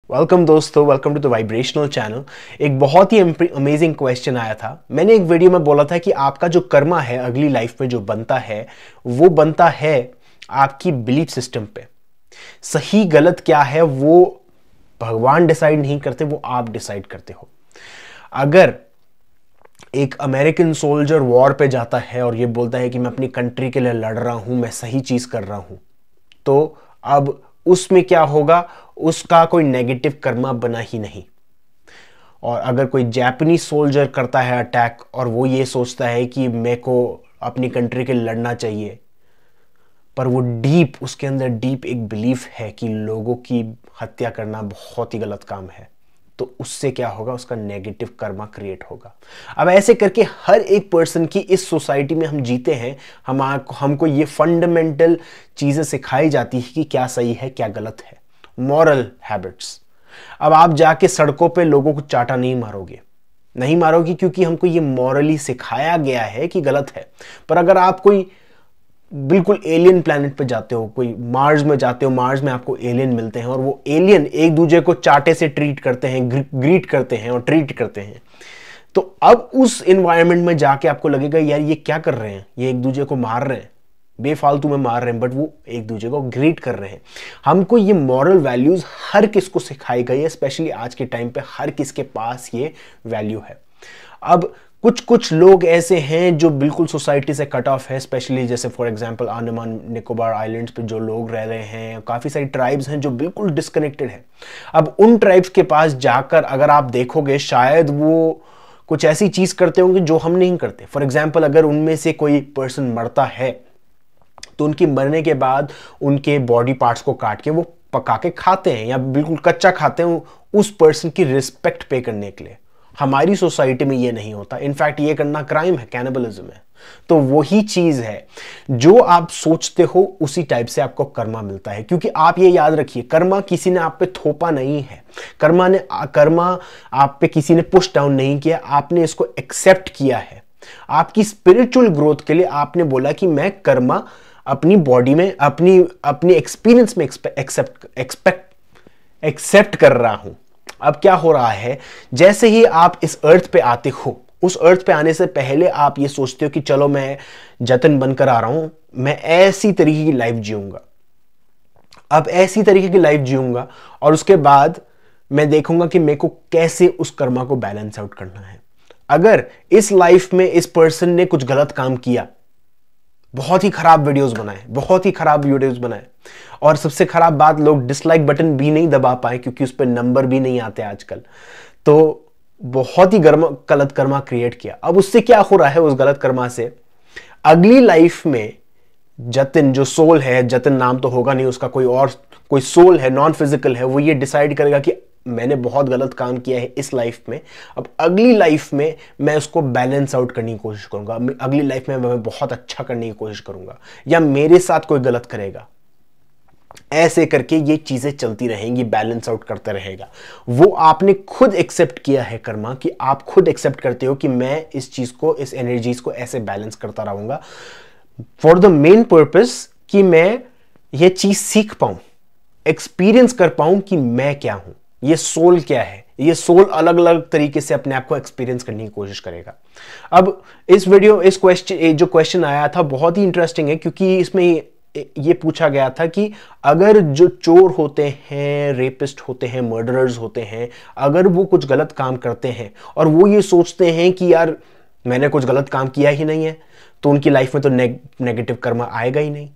Welcome दोस्तों, welcome to the vibrational channel. एक बहुत ही अमेजिंग क्वेश्चन आया था। मैंने एक वीडियो में बोला था कि आपका जो कर्मा है अगली लाइफ में जो बनता है वो बनता है आपकी बिलीफ सिस्टम पे। सही गलत क्या है वो भगवान डिसाइड नहीं करते, वो आप डिसाइड करते हो। अगर एक अमेरिकन सोल्जर वॉर पे जाता है और ये बोलता है कि मैं अपनी कंट्री के लिए लड़ रहा हूं, मैं सही चीज कर रहा हूं, तो अब उसमें क्या होगा, उसका कोई नेगेटिव कर्मा बना ही नहीं। और अगर कोई जापानीज सोल्जर करता है अटैक और वो ये सोचता है कि मेरे को अपनी कंट्री के लिए लड़ना चाहिए, पर वो डीप, उसके अंदर डीप एक बिलीफ है कि लोगों की हत्या करना बहुत ही गलत काम है, तो उससे क्या होगा, उसका नेगेटिव कर्मा क्रिएट होगा। अब ऐसे करके हर एक पर्सन की इस सोसाइटी में हम जीते हैं, हमको ये फंडामेंटल चीजें सिखाई जाती है कि क्या सही है क्या गलत है, मॉरल हैबिट्स। अब आप जाके सड़कों पे लोगों को चाटा नहीं मारोगे क्योंकि हमको ये मॉरली सिखाया गया है कि गलत है। पर अगर आप कोई बिल्कुल एलियन प्लेनेट पे जाते हो, कोई मार्स में जाते हो, मार्स में आपको एलियन मिलते हैं और वो एलियन एक दूसरे को चाटे से ट्रीट करते हैं, ग्रीट करते हैं और ट्रीट करते हैं, तो अब उस एनवायरनमेंट में जाके आपको लगेगा यार ये क्या कर रहे हैं, ये एक दूसरे को मार रहे हैं, बेफालतू में मार रहे हैं, बट वो एक दूसरे को ग्रीट कर रहे हैं। हमको ये मॉरल वैल्यूज हर किस को सिखाई गई है, स्पेशली आज के टाइम पे हर किस के पास ये वैल्यू है। अब कुछ लोग ऐसे हैं जो बिल्कुल सोसाइटी से कट ऑफ है, स्पेशली जैसे for example Andaman Nicobar islands पे जो लोग रह रहे हैं, काफ़ी सारी ट्राइब्स हैं जो बिल्कुल डिस्कनेक्टेड है। अब उन ट्राइब्स के पास जाकर अगर आप देखोगे, शायद वो कुछ ऐसी चीज़ करते होंगे जो हम नहीं करते। फॉर एग्जाम्पल अगर उनमें से कोई पर्सन मरता है तो उनकी मरने के बाद उनके बॉडी पार्ट्स को काट के वो पका के खाते हैं या बिल्कुल कच्चा खाते हैं, उस पर्सन की रिस्पेक्ट पे करने के लिए। हमारी सोसाइटी में ये नहीं होता, इनफैक्ट ये करना क्राइम है, कैनिबलिज्म है। तो वही चीज है, जो आप सोचते हो उसी टाइप से आपको कर्मा मिलता है। क्योंकि आप ये याद रखिए, कर्मा किसी ने आप पे थोपा नहीं है, कर्मा आप पे किसी ने पुश डाउन नहीं किया, आपने इसको एक्सेप्ट किया है। आपकी स्पिरिचुअल ग्रोथ के लिए आपने बोला कि मैं कर्मा अपनी बॉडी में, अपनी एक्सपीरियंस में एक्सेप्ट कर रहा हूं। अब क्या हो रहा है, जैसे ही आप इस अर्थ पे आते हो, उस अर्थ पे आने से पहले आप ये सोचते हो कि चलो मैं जतन बनकर आ रहा हूं, मैं ऐसी तरीके की लाइफ जीऊंगा, अब ऐसी तरीके की लाइफ जीऊंगा और उसके बाद मैं देखूंगा कि मेरे को कैसे उस कर्मा को बैलेंस आउट करना है। अगर इस लाइफ में इस पर्सन ने कुछ गलत काम किया, बहुत ही खराब वीडियोस बनाए, और सबसे खराब बात, लोग डिसलाइक बटन भी नहीं दबा पाए क्योंकि उस पर नंबर भी नहीं आते आजकल, तो बहुत ही गलत कर्मा क्रिएट किया। अब उससे क्या हो रहा है, उस गलत कर्मा से अगली लाइफ में जतिन, जो सोल है, जतिन नाम तो होगा नहीं उसका, कोई सोल है, नॉन फिजिकल है, वो ये डिसाइड करेगा कि मैंने बहुत गलत काम किया है इस लाइफ में, अब अगली लाइफ में मैं उसको बैलेंस आउट करने की कोशिश करूंगा, अगली लाइफ में मैं बहुत अच्छा करने की कोशिश करूंगा, या मेरे साथ कोई गलत करेगा। ऐसे करके ये चीजें चलती रहेंगी, बैलेंस आउट करता रहेगा। वो आपने खुद एक्सेप्ट किया है कर्मा, कि आप खुद एक्सेप्ट करते हो कि मैं इस चीज को, इस एनर्जीज को ऐसे बैलेंस करता रहूंगा फॉर द मेन पर्पस कि मैं ये चीज सीख पाऊं, एक्सपीरियंस कर पाऊं कि मैं क्या हूं, ये सोल क्या है। ये सोल अलग अलग तरीके से अपने आप को एक्सपीरियंस करने की कोशिश करेगा। अब इस जो क्वेश्चन आया था बहुत ही इंटरेस्टिंग है, क्योंकि इसमें ये पूछा गया था कि अगर जो चोर होते हैं, रेपिस्ट होते हैं, मर्डरर्स होते हैं, अगर वो कुछ गलत काम करते हैं और वो ये सोचते हैं कि यार मैंने कुछ गलत काम किया ही नहीं है, तो उनकी लाइफ में तो नेगेटिव कर्मा आएगा ही नहीं।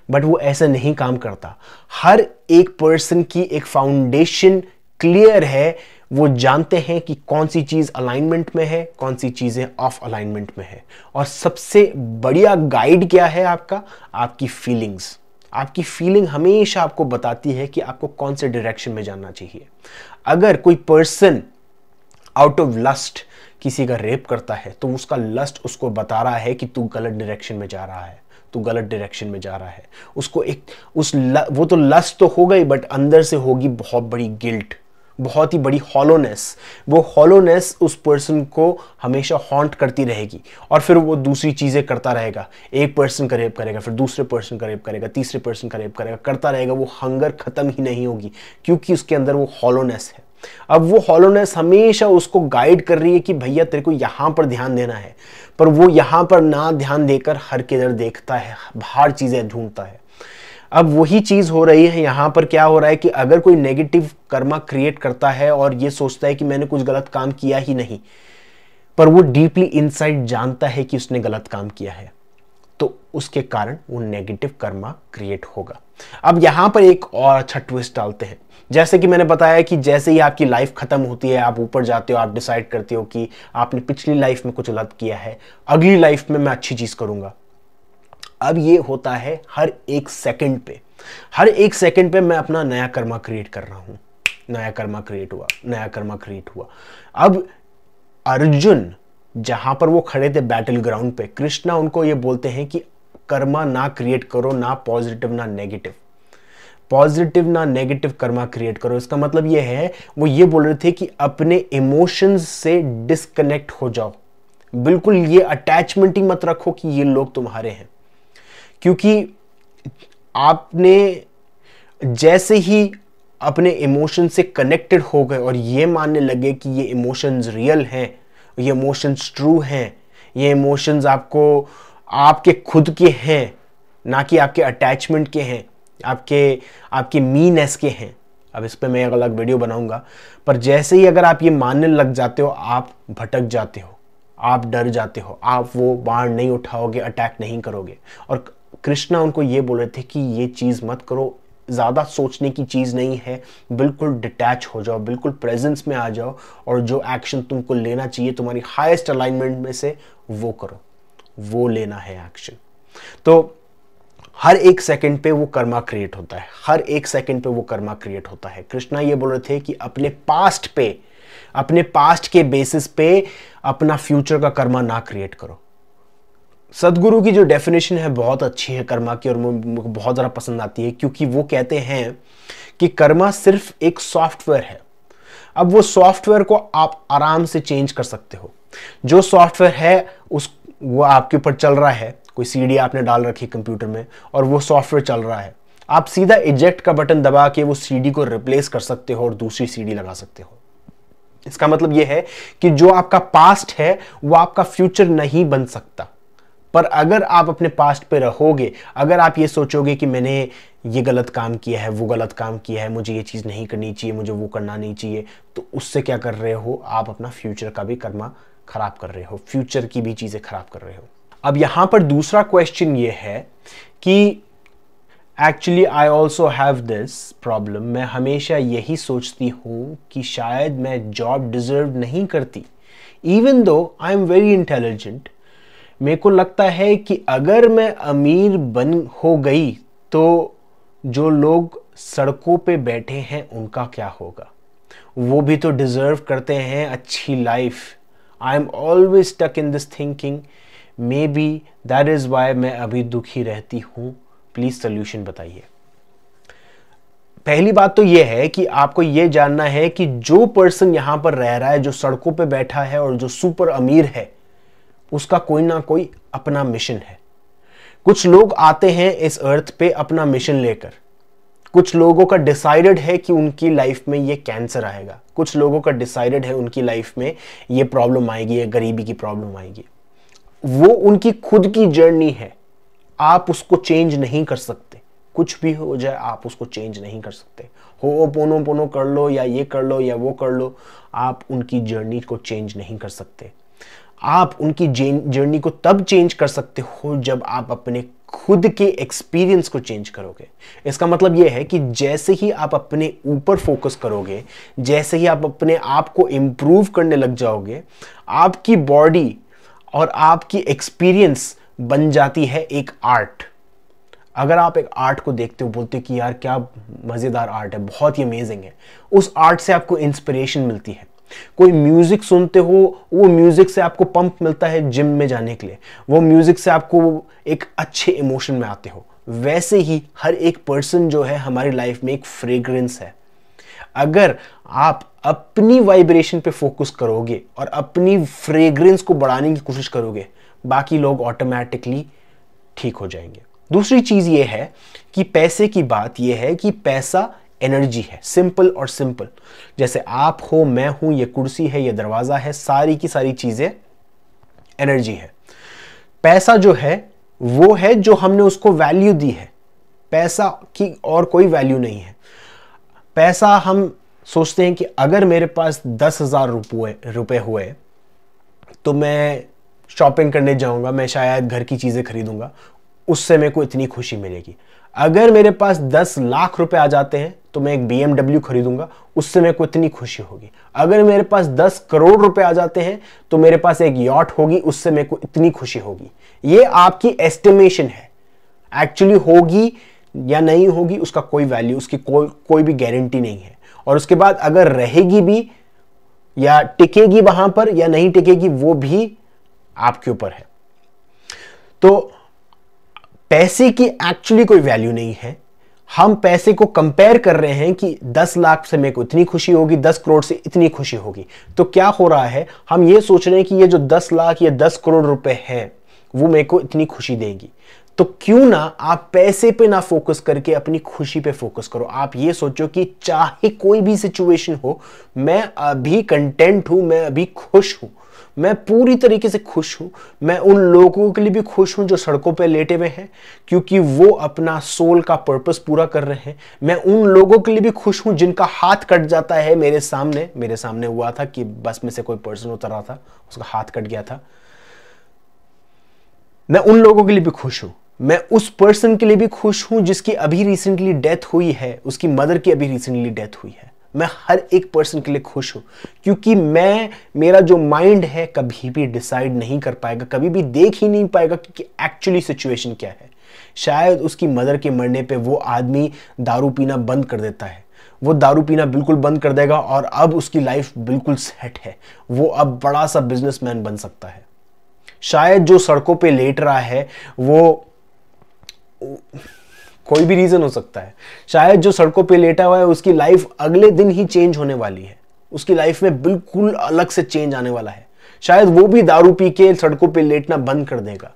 बट वो ऐसा नहीं काम करता। हर एक पर्सन की एक फाउंडेशन क्लियर है, वो जानते हैं कि कौन सी चीज अलाइनमेंट में है, कौन सी चीजें ऑफ अलाइनमेंट में है। और सबसे बढ़िया गाइड क्या है आपका, आपकी फीलिंग्स। आपकी फीलिंग हमेशा आपको बताती है कि आपको कौन से डायरेक्शन में जाना चाहिए। अगर कोई पर्सन आउट ऑफ लस्ट किसी का रेप करता है, तो उसका लस्ट उसको बता रहा है कि तू गलत डायरेक्शन में जा रहा है, तू गलत डायरेक्शन में जा रहा है। उसको वो तो लस्ट तो हो गई, बट अंदर से होगी बहुत बड़ी गिल्ट, बहुत ही बड़ी हॉलोनेस, वो हॉलोनेस उस पर्सन को हमेशा हॉन्ट करती रहेगी और फिर वो दूसरी चीज़ें करता रहेगा। एक पर्सन का रेप करेगा, फिर दूसरे पर्सन का रेप करेगा, तीसरे पर्सन का रेप करेगा, करता रहेगा। वो हंगर खत्म ही नहीं होगी क्योंकि उसके अंदर वो हॉलोनेस है। अब वो हॉलोनेस हमेशा उसको गाइड कर रही है कि भैया तेरे को यहां पर ध्यान देना है, पर वो यहां पर ना ध्यान देकर हर किधर देखता है, बाहर चीजें ढूंढता है। अब वही चीज हो रही है यहां पर। क्या हो रहा है कि अगर कोई नेगेटिव कर्मा क्रिएट करता है और ये सोचता है कि मैंने कुछ गलत काम किया ही नहीं, पर वो डीपली इनसाइड जानता है कि उसने गलत काम किया है, तो उसके कारण वो नेगेटिव कर्मा क्रिएट होगा। अब यहां पर एक और अच्छा ट्विस्ट डालते हैं। जैसे कि मैंने बताया कि जैसे ही आपकी लाइफ खत्म होती है, आप ऊपर जाते हो, आप डिसाइड करते हो कि आपने पिछली लाइफ में कुछ गलत किया है, अगली लाइफ में मैं अच्छी चीज करूंगा। अब ये होता है हर एक सेकंड पे, हर एक सेकंड पे मैं अपना नया कर्मा क्रिएट कर रहा हूं। नया कर्मा क्रिएट हुआ, नया कर्मा क्रिएट हुआ। अब अर्जुन जहां पर वो खड़े थे बैटल ग्राउंड पे, कृष्णा उनको ये बोलते हैं कि कर्मा ना क्रिएट करो, ना पॉजिटिव ना नेगेटिव, पॉजिटिव ना नेगेटिव कर्मा क्रिएट करो। इसका मतलब ये है, वो ये बोल रहे थे कि अपने इमोशंस से डिस्कनेक्ट हो जाओ। बिल्कुल ये अटैचमेंट ही मत रखो कि ये लोग तुम्हारे हैं, क्योंकि आपने जैसे ही अपने इमोशन से कनेक्टेड हो गए और ये मानने लगे कि ये इमोशंस रियल हैं, ये इमोशंस ट्रू हैं, ये इमोशंस आपको आपके खुद के हैं, ना कि आपके अटैचमेंट के हैं, आपके मीनेस के हैं। अब इस पे मैं एक अलग वीडियो बनाऊंगा। पर जैसे ही अगर आप ये मानने लग जाते हो, आप भटक जाते हो, आप डर जाते हो, आप वो बाण नहीं उठाओगे, अटैक नहीं करोगे। और कृष्णा उनको ये बोल रहे थे कि ये चीज मत करो, ज्यादा सोचने की चीज नहीं है, बिल्कुल डिटैच हो जाओ, बिल्कुल प्रेजेंस में आ जाओ और जो एक्शन तुमको लेना चाहिए तुम्हारी हाईएस्ट अलाइनमेंट में से वो करो, वो लेना है एक्शन। तो हर एक सेकंड पे वो कर्मा क्रिएट होता है, हर एक सेकंड पे वो कर्मा क्रिएट होता है। कृष्णा ये बोल रहे थे कि अपने पास्ट के बेसिस पे अपना फ्यूचर का कर्मा ना क्रिएट करो। सदगुरु की जो डेफिनेशन है बहुत अच्छी है कर्मा की और मुझे बहुत ज़्यादा पसंद आती है, क्योंकि वो कहते हैं कि कर्मा सिर्फ एक सॉफ्टवेयर है। अब वो सॉफ्टवेयर को आप आराम से चेंज कर सकते हो। जो सॉफ्टवेयर है वो आपके ऊपर चल रहा है, कोई सीडी आपने डाल रखी कंप्यूटर में और वो सॉफ्टवेयर चल रहा है, आप सीधा इजेक्ट का बटन दबा के वो सीडी को रिप्लेस कर सकते हो और दूसरी सीडी लगा सकते हो। इसका मतलब ये है कि जो आपका पास्ट है वो आपका फ्यूचर नहीं बन सकता। पर अगर आप अपने पास्ट पे रहोगे, अगर आप ये सोचोगे कि मैंने ये गलत काम किया है, वो गलत काम किया है, मुझे ये चीज़ नहीं करनी चाहिए, मुझे वो करना नहीं चाहिए, तो उससे क्या कर रहे हो, आप अपना फ्यूचर का भी कर्मा खराब कर रहे हो, फ्यूचर की भी चीज़ें खराब कर रहे हो। अब यहां पर दूसरा क्वेश्चन ये है कि actually I also have this problem. मैं हमेशा यही सोचती हूं कि शायद मैं जॉब डिजर्व नहीं करती, even though I am very intelligent. मेरे को लगता है कि अगर मैं अमीर हो गई तो जो लोग सड़कों पे बैठे हैं उनका क्या होगा, वो भी तो डिजर्व करते हैं अच्छी life. I am always stuck in this thinking, maybe that is why मैं अभी दुखी रहती हूं। प्लीज सोल्यूशन बताइए। पहली बात तो यह है कि आपको यह जानना है कि जो पर्सन यहां पर रह रहा है, जो सड़कों पे बैठा है और जो सुपर अमीर है, उसका कोई ना कोई अपना मिशन है। कुछ लोग आते हैं इस अर्थ पे अपना मिशन लेकर। कुछ लोगों का डिसाइडेड है कि उनकी लाइफ में ये कैंसर आएगा, कुछ लोगों का डिसाइडेड है उनकी लाइफ में ये प्रॉब्लम आएगी, ये गरीबी की प्रॉब्लम आएगी। वो उनकी खुद की जर्नी है, आप उसको चेंज नहीं कर सकते। कुछ भी हो जाए आप उसको चेंज नहीं कर सकते। होओपोनोपोनो कर लो या ये कर लो या वो कर लो, आप उनकी जर्नी को चेंज नहीं कर सकते। आप उनकी जर्नी को तब चेंज कर सकते हो जब आप अपने खुद के एक्सपीरियंस को चेंज करोगे। इसका मतलब यह है कि जैसे ही आप अपने ऊपर फोकस करोगे, जैसे ही आप अपने आप को इंप्रूव करने लग जाओगे, आपकी बॉडी और आपकी एक्सपीरियंस बन जाती है एक आर्ट। अगर आप एक आर्ट को देखते हो, बोलते हो कि यार क्या मजेदार आर्ट है, बहुत ही अमेजिंग है, उस आर्ट से आपको इंस्पिरेशन मिलती है। कोई म्यूजिक सुनते हो, वो म्यूजिक से आपको पंप मिलता है जिम में जाने के लिए, वो म्यूजिक से आपको एक अच्छे इमोशन में आते हो। वैसे ही हर एक पर्सन जो है हमारी लाइफ में एक फ्रेग्रेंस है। अगर आप अपनी वाइब्रेशन पे फोकस करोगे और अपनी फ्रेग्रेंस को बढ़ाने की कोशिश करोगे, बाकी लोग ऑटोमेटिकली ठीक हो जाएंगे। दूसरी चीज ये है कि पैसे की बात ये है कि पैसा एनर्जी है, सिंपल और सिंपल। जैसे आप हो, मैं हूं, ये कुर्सी है, ये दरवाजा है, सारी की सारी चीजें एनर्जी है। पैसा जो है वो है जो हमने उसको वैल्यू दी है, पैसा की और कोई वैल्यू नहीं है। पैसा हम सोचते हैं कि अगर मेरे पास 10,000 रुपए हुए तो मैं शॉपिंग करने जाऊंगा, मैं शायद घर की चीजें खरीदूंगा, उससे मेरे को इतनी खुशी मिलेगी। अगर मेरे पास 10 लाख रुपए आ जाते हैं तो मैं एक BMW खरीदूंगा, उससे मेरे को इतनी खुशी होगी। अगर मेरे पास 10 करोड़ रुपए आ जाते हैं तो मेरे पास एक यॉट होगी, उससे मेरे को इतनी खुशी होगी। ये आपकी एस्टिमेशन है, एक्चुअली होगी या नहीं होगी उसका कोई वैल्यू, उसकी कोई भी गारंटी नहीं है। और उसके बाद अगर रहेगी भी या टिकेगी वहां पर या नहीं टिकेगी, वो भी आपके ऊपर है। तो पैसे की एक्चुअली कोई वैल्यू नहीं है। हम पैसे को कंपेयर कर रहे हैं कि 10 लाख से मेरे को इतनी खुशी होगी, 10 करोड़ से इतनी खुशी होगी। तो क्या हो रहा है, हम ये सोच रहे हैं कि ये जो 10 लाख या 10 करोड़ रुपए है वो मेरे को इतनी खुशी देगी। तो क्यों ना आप पैसे पे ना फोकस करके अपनी खुशी पे फोकस करो। आप ये सोचो कि चाहे कोई भी सिचुएशन हो, मैं अभी कंटेंट हूं, मैं अभी खुश हूं, मैं पूरी तरीके से खुश हूं। मैं उन लोगों के लिए भी खुश हूं जो सड़कों पे लेटे हुए हैं, क्योंकि वो अपना सोल का पर्पस पूरा कर रहे हैं। मैं उन लोगों के लिए भी खुश हूं जिनका हाथ कट जाता है। मेरे सामने हुआ था कि बस में से कोई पर्सन उतर रहा था, उसका हाथ कट गया था। मैं उन लोगों के लिए भी खुश हूं। मैं उस पर्सन के लिए भी खुश हूं जिसकी अभी रिसेंटली डेथ हुई है, उसकी मदर की अभी रिसेंटली डेथ हुई है। मैं हर एक पर्सन के लिए खुश हूं, क्योंकि मेरा जो माइंड है कभी भी डिसाइड नहीं कर पाएगा, कभी भी देख ही नहीं पाएगा कि एक्चुअली सिचुएशन क्या है। शायद उसकी मदर के मरने पे वो आदमी दारू पीना बंद कर देता है, वो दारू पीना बिल्कुल बंद कर देगा और अब उसकी लाइफ बिल्कुल सेट है, वो अब बड़ा सा बिजनेसमैन बन सकता है। शायद जो सड़कों पे लेट रहा है वो कोई भी रीजन हो सकता है। शायद जो सड़कों पे लेटा हुआ है उसकी लाइफ अगले दिन ही चेंज होने वाली है, उसकी लाइफ में बिल्कुल अलग से चेंज आने वाला है। शायद वो भी दारू पी के सड़कों पे लेटना बंद कर देगा।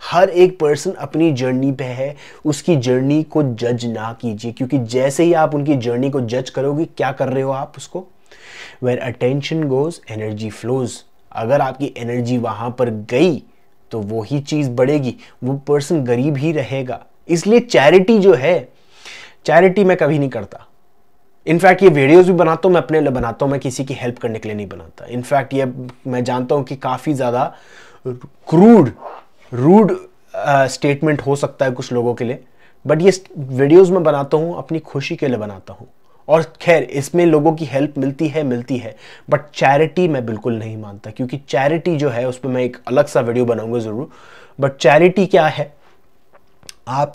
हर एक पर्सन अपनी जर्नी पे है, उसकी जर्नी को जज ना कीजिए, क्योंकि जैसे ही आप उनकी जर्नी को जज करोगे, क्या कर रहे हो आप उसको? Where attention goes, energy flows। अगर आपकी एनर्जी वहां पर गई तो वो ही चीज बढ़ेगी, वो पर्सन गरीब ही रहेगा। इसलिए चैरिटी जो है, चैरिटी मैं कभी नहीं करता। इनफैक्ट ये वीडियोस भी बनाता हूं, मैं अपने लिए बनाता हूं, मैं किसी की हेल्प करने के लिए नहीं बनाता। इनफैक्ट ये मैं जानता हूं कि काफी ज्यादा रूड स्टेटमेंट हो सकता है कुछ लोगों के लिए, बट ये वीडियोस मैं बनाता हूं अपनी खुशी के लिए बनाता हूं। और खैर इसमें लोगों की हेल्प मिलती है, बट चैरिटी मैं बिल्कुल नहीं मानता, क्योंकि चैरिटी जो है उस पर मैं एक अलग सा वीडियो बनाऊंगा जरूर। बट चैरिटी क्या है? आप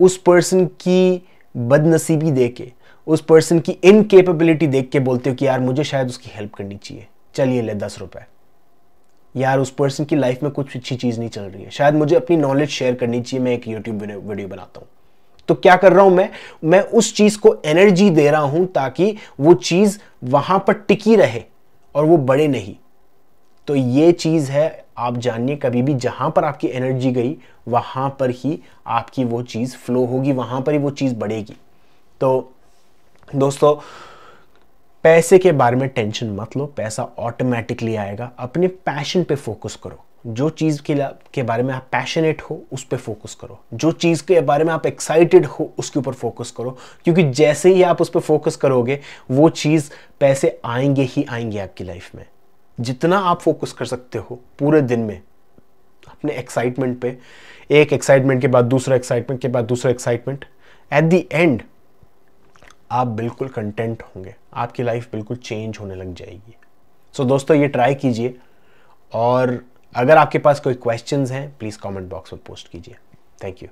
उस पर्सन की बदनसीबी देख के, उस पर्सन की इनकेपेबिलिटी देख के बोलते हो कि यार मुझे शायद उसकी हेल्प करनी चाहिए, चलिए ले 10 रुपए। यार उस पर्सन की लाइफ में कुछ अच्छी चीज नहीं चल रही है, शायद मुझे अपनी नॉलेज शेयर करनी चाहिए, मैं एक यूट्यूब वीडियो बनाता हूं। तो क्या कर रहा हूं मैं उस चीज को एनर्जी दे रहा हूं ताकि वो चीज वहां पर टिकी रहे और वो बढ़े नहीं। तो ये चीज है, आप जानिए, कभी भी जहां पर आपकी एनर्जी गई वहां पर ही आपकी वो चीज फ्लो होगी, वहां पर ही वो चीज बढ़ेगी। तो दोस्तों, पैसे के बारे में टेंशन मत लो, पैसा ऑटोमेटिकली आएगा। अपने पैशन पे फोकस करो, जो चीज के बारे में आप पैशनेट हो उस पे फोकस करो, जो चीज के बारे में आप एक्साइटेड हो उसके ऊपर फोकस करो, क्योंकि जैसे ही आप उस पर फोकस करोगे वो चीज, पैसे आएंगे ही आएंगे आपकी लाइफ में। जितना आप फोकस कर सकते हो पूरे दिन में अपने एक्साइटमेंट पे, एक एक्साइटमेंट के बाद दूसरा एक्साइटमेंट के बाद दूसरा एक्साइटमेंट, एट द एंड आप बिल्कुल कंटेंट होंगे, आपकी लाइफ बिल्कुल चेंज होने लग जाएगी। सो दोस्तों, ये ट्राई कीजिए, और अगर आपके पास कोई क्वेश्चंस हैं प्लीज कमेंट बॉक्स में पोस्ट कीजिए। Thank you.